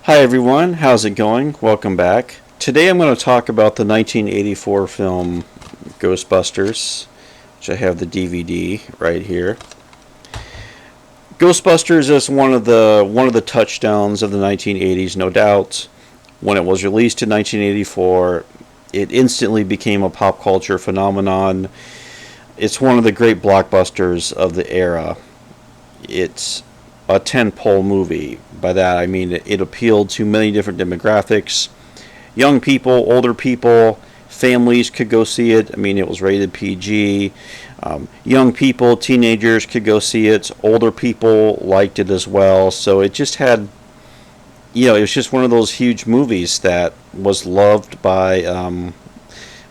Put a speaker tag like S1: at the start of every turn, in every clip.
S1: Hi everyone, how's it going? Welcome back. Today I'm going to talk about the 1984 film Ghostbusters, which I have the DVD right here. Ghostbusters is one of the touchdowns of the 1980s, no doubt. When it was released in 1984, it instantly became a pop culture phenomenon. It's one of the great blockbusters of the era. It's a tentpole movie. By that I mean it appealed to many different demographics. Young people, older people, families could go see it. I mean, it was rated PG. Young people, teenagers could go see it. Older people liked it as well. So it just had, it was just one of those huge movies that was loved by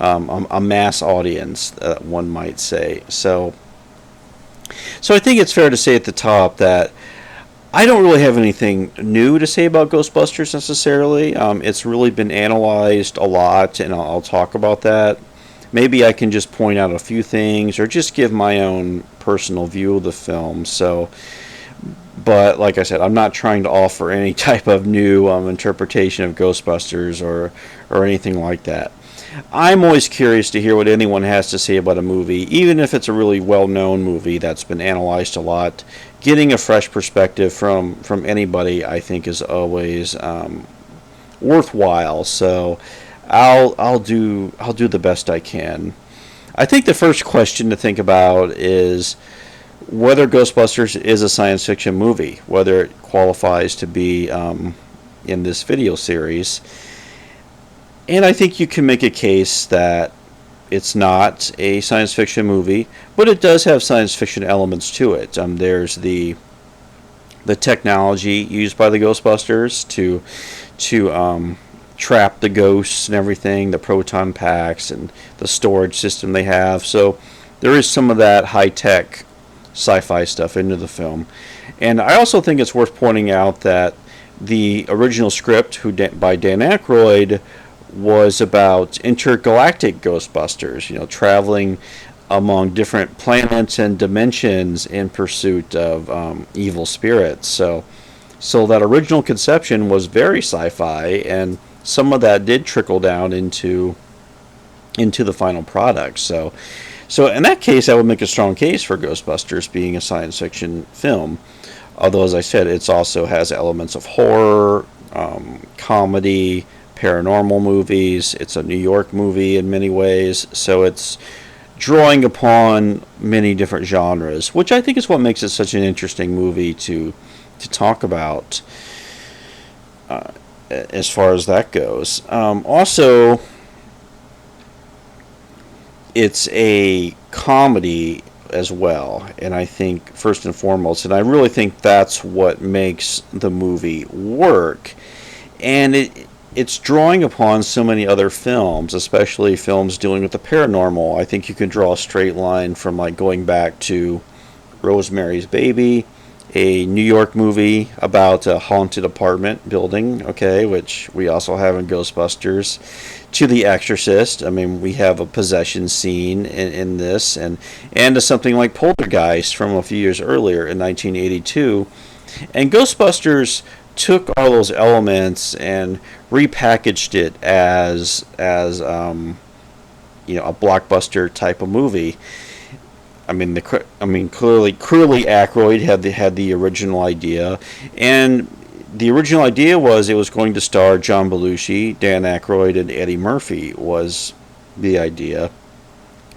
S1: a mass audience, one might say. So I think it's fair to say at the top that I don't really have anything new to say about Ghostbusters necessarily. It's really been analyzed a lot, and I'll talk about that. Maybe I can just point out a few things or just give my own personal view of the film. But like I said, I'm not trying to offer any type of new interpretation of Ghostbusters or anything like that. I'm always curious to hear what anyone has to say about a movie, even if it's a really well-known movie that's been analyzed a lot. Getting a fresh perspective from anybody, I think, is always worthwhile. So I'll do the best I can. I think the first question to think about is whether Ghostbusters is a science fiction movie, whether it qualifies to be in this video series. And I think you can make a case that it's not a science fiction movie, but it does have science fiction elements to it. There's the technology used by the Ghostbusters to trap the ghosts and everything, the proton packs and the storage system they have. So there is some of that high tech sci-fi stuff into the film. And I also think it's worth pointing out that the original script by Dan Aykroyd was about intergalactic Ghostbusters, traveling among different planets and dimensions in pursuit of evil spirits. So that original conception was very sci-fi, and some of that did trickle down into the final product. So in that case, I would make a strong case for Ghostbusters being a science fiction film. Although, as I said, it also has elements of horror, comedy, paranormal movies. It's a New York movie in many ways, so it's drawing upon many different genres, which I think is what makes it such an interesting movie to talk about as far as that goes. Also, it's a comedy as well, and I think first and foremost, and I really think that's what makes the movie work, and it's drawing upon so many other films, especially films dealing with the paranormal. I think you can draw a straight line from like going back to Rosemary's Baby, a New York movie about a haunted apartment building, okay, which we also have in Ghostbusters, to The Exorcist. I mean, we have a possession scene in this, and to something like Poltergeist from a few years earlier in 1982. And Ghostbusters took all those elements and repackaged it as a blockbuster type of movie. Clearly Aykroyd had the original idea, and the original idea was it was going to star John Belushi, Dan Aykroyd, and Eddie Murphy was the idea.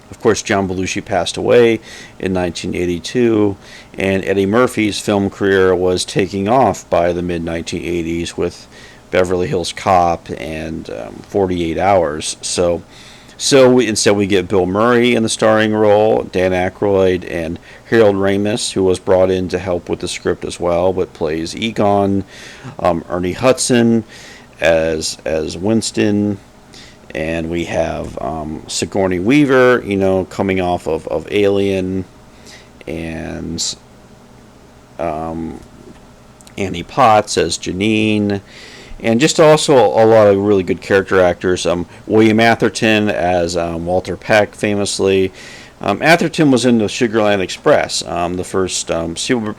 S1: Of course, John Belushi passed away in 1982, and Eddie Murphy's film career was taking off by the mid-1980s with Beverly Hills Cop and 48 Hours. So instead we get Bill Murray in the starring role, Dan Aykroyd, and Harold Ramis, who was brought in to help with the script as well, but plays Egon, Ernie Hudson as Winston, and we have Sigourney Weaver, coming off of Alien, and Annie Potts as Janine, and just also a lot of really good character actors. William Atherton as Walter Peck, famously. Atherton was in the Sugarland Express, the first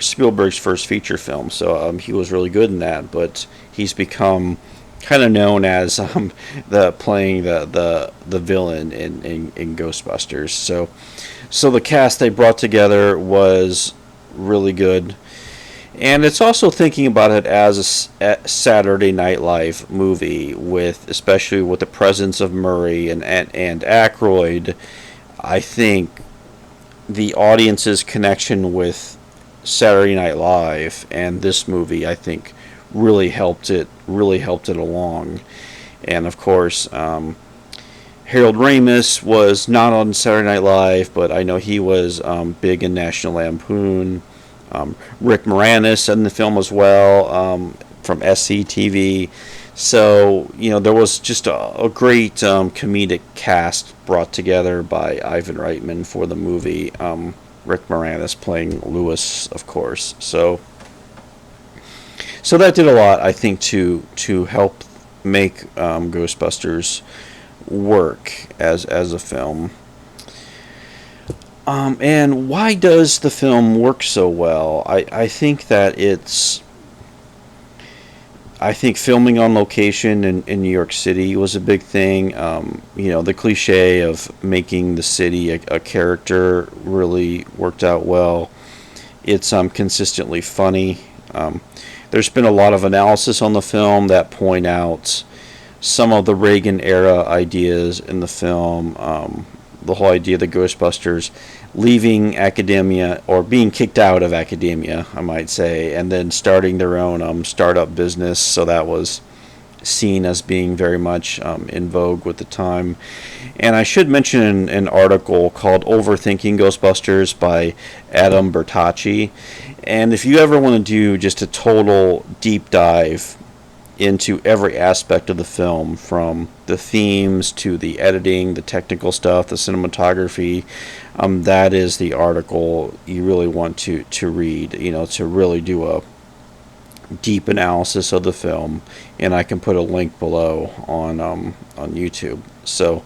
S1: Spielberg's first feature film, so he was really good in that. But he's become kind of known as the playing the villain in Ghostbusters. So the cast they brought together was really good. And it's also thinking about it as a Saturday Night Live movie, with especially with the presence of Murray and Aykroyd. I think the audience's connection with Saturday Night Live and this movie, I think, really helped it along. And of course, Harold Ramis was not on Saturday Night Live, but I know he was big in National Lampoon. Rick Moranis in the film as well, from SCTV. So, there was just a great comedic cast brought together by Ivan Reitman for the movie. Rick Moranis playing Lewis, of course. So that did a lot, I think, to help make Ghostbusters work as a film. And why does the film work so well? I think that I think filming on location in New York City was a big thing. The cliche of making the city a character really worked out well. It's consistently funny. There's been a lot of analysis on the film that point out some of the Reagan era ideas in the film. The whole idea of the Ghostbusters leaving academia, or being kicked out of academia, I might say, and then starting their own startup business. So that was seen as being very much in vogue with the time. And I should mention an article called Overthinking Ghostbusters by Adam Bertocci. And if you ever want to do just a total deep dive into every aspect of the film, from the themes to the editing, the technical stuff, the cinematography, that is the article you really want to read, to really do a deep analysis of the film. And I can put a link below on YouTube. So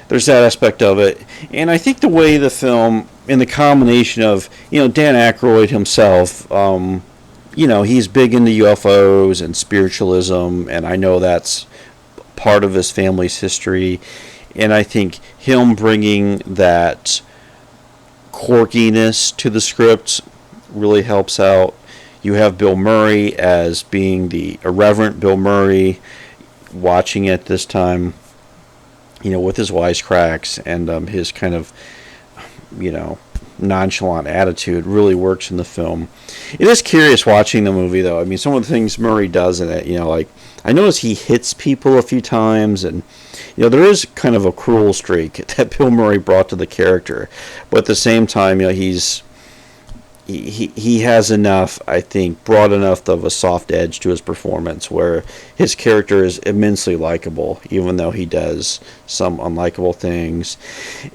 S1: there's that aspect of it. And I think the way the film, in the combination of, Dan Aykroyd himself, he's big into UFOs and spiritualism, and I know that's part of his family's history. And I think him bringing that quirkiness to the script really helps out. You have Bill Murray as being the irreverent Bill Murray, watching it this time, with his wisecracks and his kind of, nonchalant attitude really works in the film. It is curious watching the movie, though. I mean, some of the things Murray does in it, like, I notice he hits people a few times, and there is kind of a cruel streak that Bill Murray brought to the character, but at the same time, he has enough, I think, brought enough of a soft edge to his performance where his character is immensely likable, even though he does some unlikable things.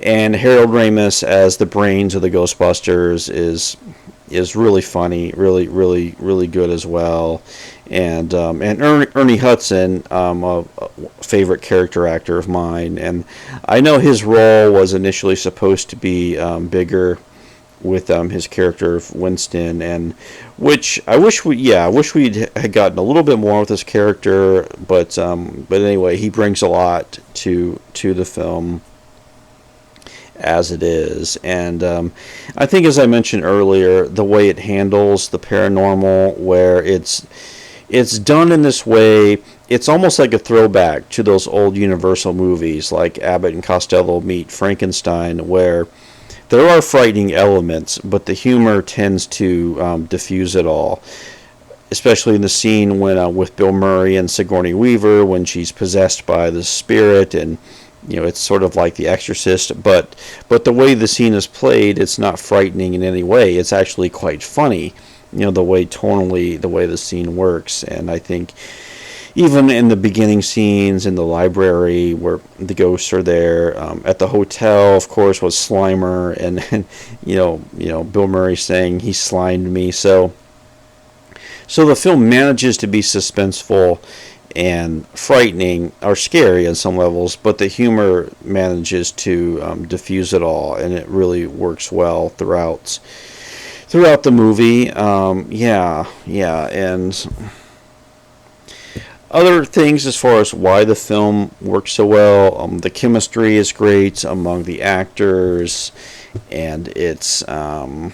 S1: And Harold Ramis as the brains of the Ghostbusters is really funny, really good as well. And Ernie Hudson, a favorite character actor of mine, and I know his role was initially supposed to be bigger with his character of Winston, and which I wish we'd had gotten a little bit more with his character, but anyway, he brings a lot to the film as it is. And I think, as I mentioned earlier, the way it handles the paranormal, where it's done in this way, it's almost like a throwback to those old Universal movies like Abbott and Costello Meet Frankenstein, where there are frightening elements, but the humor tends to diffuse it all. Especially in the scene when with Bill Murray and Sigourney Weaver, when she's possessed by the spirit, and it's sort of like The Exorcist. But the way the scene is played, it's not frightening in any way. It's actually quite funny. The way tonally, the way the scene works, and I think even in the beginning scenes in the library where the ghosts are there, at the hotel, of course, was Slimer, and Bill Murray saying he slimed me. So the film manages to be suspenseful and frightening or scary on some levels, but the humor manages to diffuse it all, and it really works well throughout the movie. Yeah, and other things as far as why the film works so well. The chemistry is great among the actors, and it's yet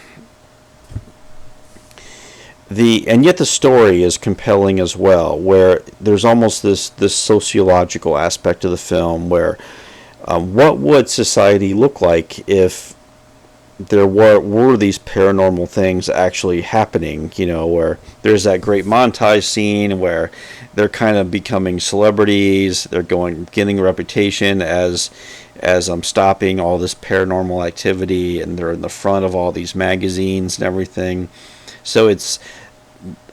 S1: the story is compelling as well. Where there's almost this sociological aspect of the film, where what would society look like if there were these paranormal things actually happening, where there's that great montage scene where they're kind of becoming celebrities, they're getting a reputation as stopping all this paranormal activity, and they're in the front of all these magazines and everything. So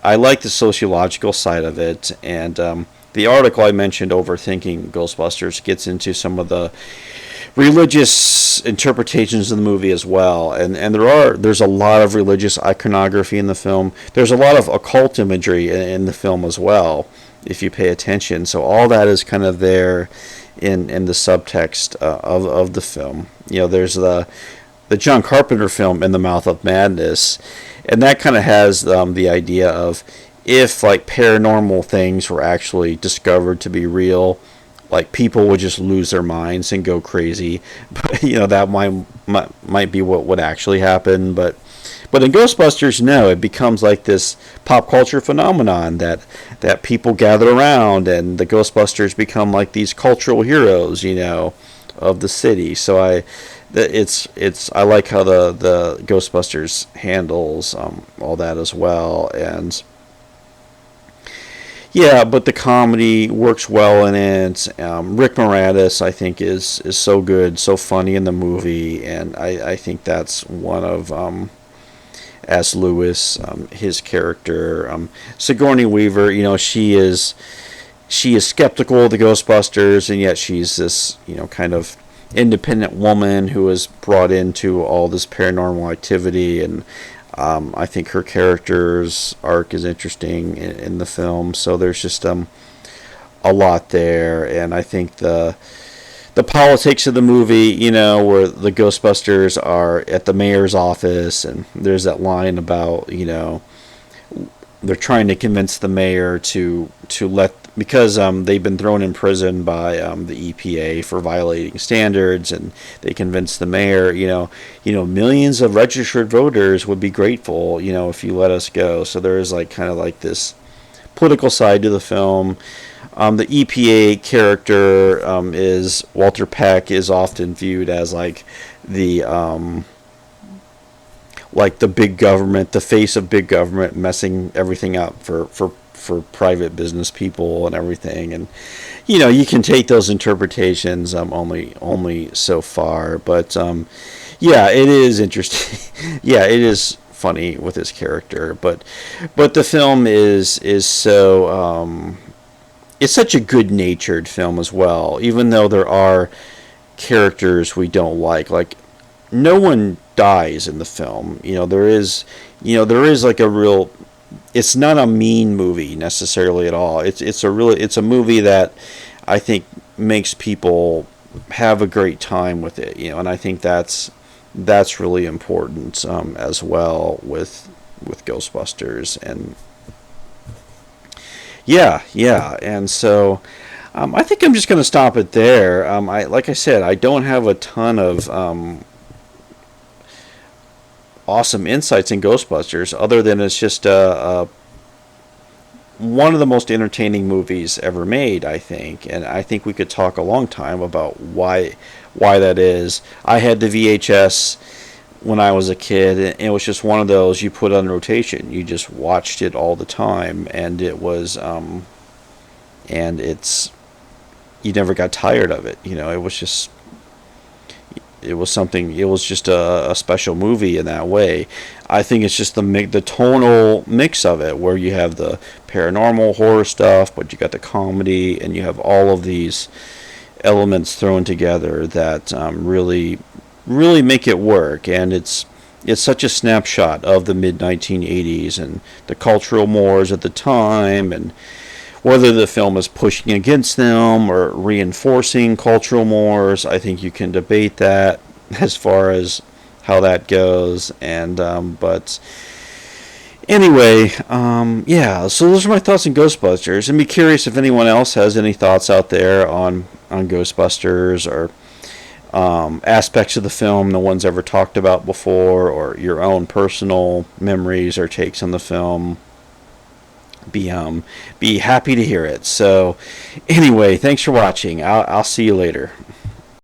S1: I like the sociological side of it, and the article I mentioned, Overthinking Ghostbusters, gets into some of the religious interpretations of the movie as well, and there's a lot of religious iconography in the film. There's a lot of occult imagery in the film as well, if you pay attention. So all that is kind of there in the subtext of the film. There's the John Carpenter film In the Mouth of Madness, and that kind of has the idea of if like paranormal things were actually discovered to be real, like people would just lose their minds and go crazy. But that might be what would actually happen. But in Ghostbusters, no, it becomes like this pop culture phenomenon that people gather around, and the Ghostbusters become like these cultural heroes, of the city. So I like how the Ghostbusters handles all that as well. And yeah, but the comedy works well in it. Rick Moranis, I think, is so good, so funny in the movie, and I think that's one of as Lewis, his character. Sigourney Weaver, she is skeptical of the Ghostbusters, and yet she's this kind of independent woman who is brought into all this paranormal activity, and I think her character's arc is interesting in the film. So there's just a lot there, and I think the politics of the movie, where the Ghostbusters are at the mayor's office, and there's that line about they're trying to convince the mayor to let, because they've been thrown in prison by the EPA for violating standards, and they convince the mayor, millions of registered voters would be grateful, if you let us go. So there is like kind of like this political side to the film. The EPA character is Walter Peck, is often viewed as like the big government, the face of big government, messing everything up for private business people and everything. And you can take those interpretations only so far, but yeah, it is interesting. Yeah, it is funny with his character, but the film is so it's such a good-natured film as well, even though there are characters we don't like no one dies in the film. There is like a real, it's not a mean movie necessarily at all. It's a movie that I think makes people have a great time with it, and I think that's really important as well with Ghostbusters. And yeah, and so I think I'm just going to stop it there. Like I said, I don't have a ton of awesome insights in Ghostbusters, other than it's just one of the most entertaining movies ever made, I think. And I think we could talk a long time about why that is. I had the VHS when I was a kid, and it was just one of those you put on rotation. You just watched it all the time, and it was you never got tired of it. It was just a special movie in that way. I think it's just the tonal mix of it, where you have the paranormal horror stuff, but you got the comedy, and you have all of these elements thrown together that really make it work. And it's such a snapshot of the mid 1980s and the cultural mores at the time, and whether the film is pushing against them or reinforcing cultural mores. I think you can debate that as far as how that goes. And but anyway, yeah. So those are my thoughts on Ghostbusters. And be curious if anyone else has any thoughts out there on Ghostbusters, or aspects of the film no one's ever talked about before, or your own personal memories or takes on the film. Be happy to hear it. So anyway, thanks for watching. I'll see you later.